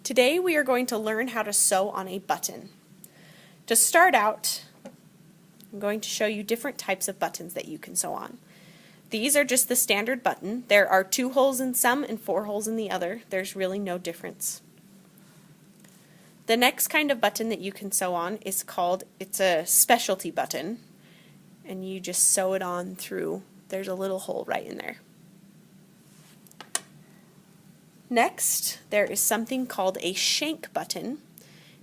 Today we are going to learn how to sew on a button. To start out, I'm going to show you different types of buttons that you can sew on. These are just the standard button. There are 2 holes in some and 4 holes in the other. There's really no difference. The next kind of button that you can sew on is it's a specialty button, and you just sew it on through. There's a little hole right in there. Next, there is something called a shank button.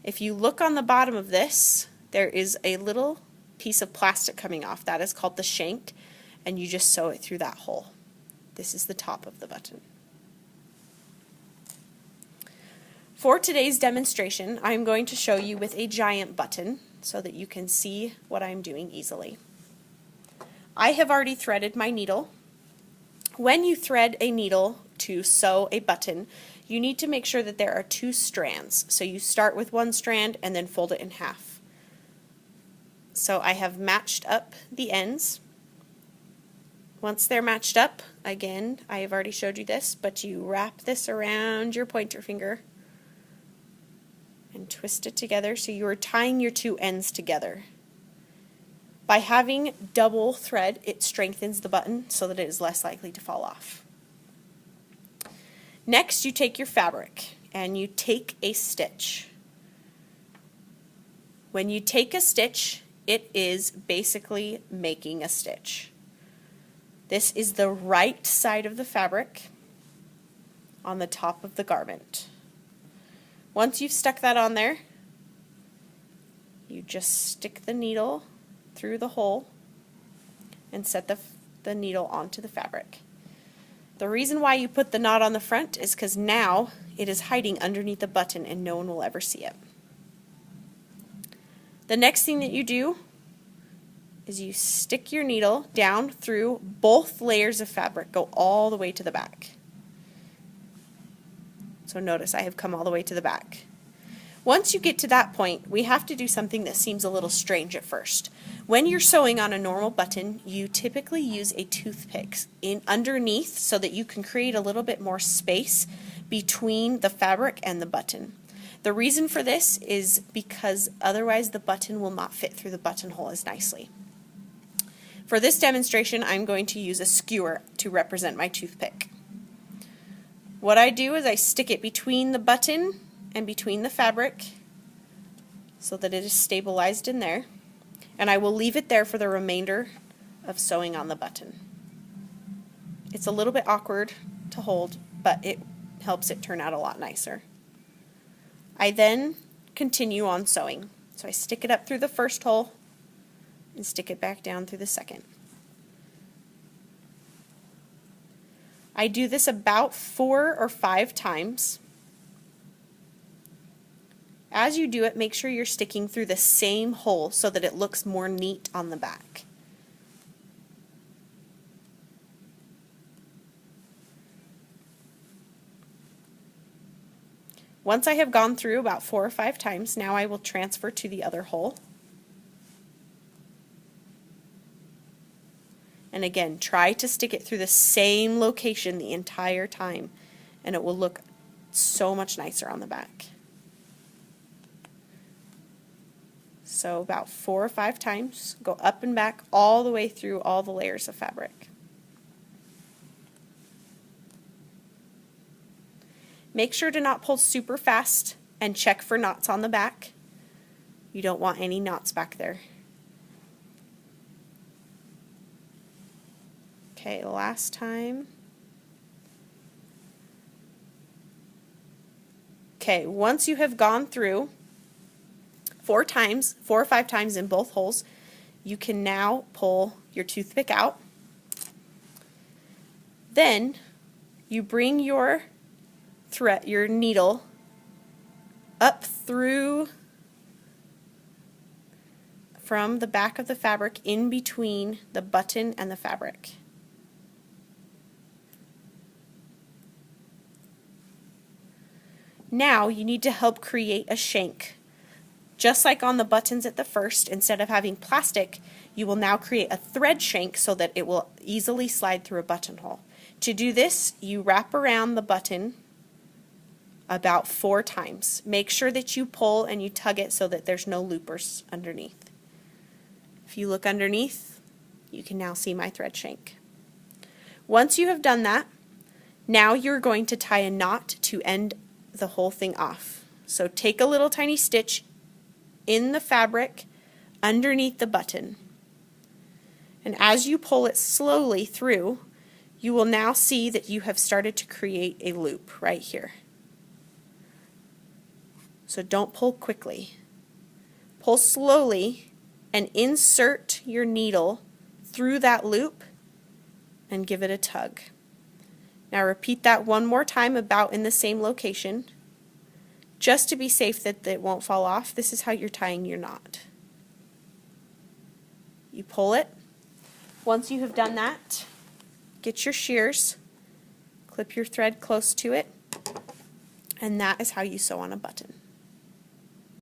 If you look on the bottom of this, there is a little piece of plastic coming off. That is called the shank, and you just sew it through that hole. This is the top of the button. For today's demonstration, I'm going to show you with a giant button so that you can see what I'm doing easily. I have already threaded my needle. When you thread a needle to sew a button, you need to make sure that there are 2 strands. So you start with 1 strand and then fold it in half. So I have matched up the ends. Once they're matched up, again, I have already showed you this, but you wrap this around your pointer finger and twist it together so you are tying your 2 ends together. By having double thread, it strengthens the button so that it is less likely to fall off. Next, you take your fabric and you take a stitch. When you take a stitch, it is basically making a stitch. This is the right side of the fabric on the top of the garment. Once you've stuck that on there, you just stick the needle through the hole and set the needle onto the fabric. The reason why you put the knot on the front is because now it is hiding underneath the button and no one will ever see it. The next thing that you do is you stick your needle down through both layers of fabric, go all the way to the back. So notice I have come all the way to the back. Once you get to that point, we have to do something that seems a little strange at first. When you're sewing on a normal button, you typically use a toothpick underneath so that you can create a little bit more space between the fabric and the button. The reason for this is because otherwise the button will not fit through the buttonhole as nicely. For this demonstration, I'm going to use a skewer to represent my toothpick. What I do is I stick it between the button and between the fabric so that it is stabilized in there, and I will leave it there for the remainder of sewing on the button. It's a little bit awkward to hold, but it helps it turn out a lot nicer. I then continue on sewing. So I stick it up through the first hole and stick it back down through the second. I do this about 4 or 5 times. As you do it, make sure you're sticking through the same hole so that it looks more neat on the back. Once I have gone through about 4 or 5 times, now I will transfer to the other hole. And again, try to stick it through the same location the entire time, and it will look so much nicer on the back. So about 4 or 5 times, go up and back all the way through all the layers of fabric. Make sure to not pull super fast and check for knots on the back. You don't want any knots back there. Okay, last time. Okay, once you have gone through 4 or 5 times in both holes, you can now pull your toothpick out. Then you bring your needle up through from the back of the fabric in between the button and the fabric. Now you need to help create a shank. Just like on the buttons at the first, instead of having plastic, you will now create a thread shank so that it will easily slide through a buttonhole. To do this, you wrap around the button about 4 times. Make sure that you pull and you tug it so that there's no loopers underneath. If you look underneath, you can now see my thread shank. Once you have done that, now you're going to tie a knot to end the whole thing off. So take a little tiny stitch in the fabric underneath the button. And as you pull it slowly through, you will now see that you have started to create a loop right here. So don't pull quickly. Pull slowly and insert your needle through that loop and give it a tug. Now repeat that one more time about in the same location, just to be safe that it won't fall off. This is how you're tying your knot. You pull it. Once you have done that, get your shears, clip your thread close to it, and that is how you sew on a button.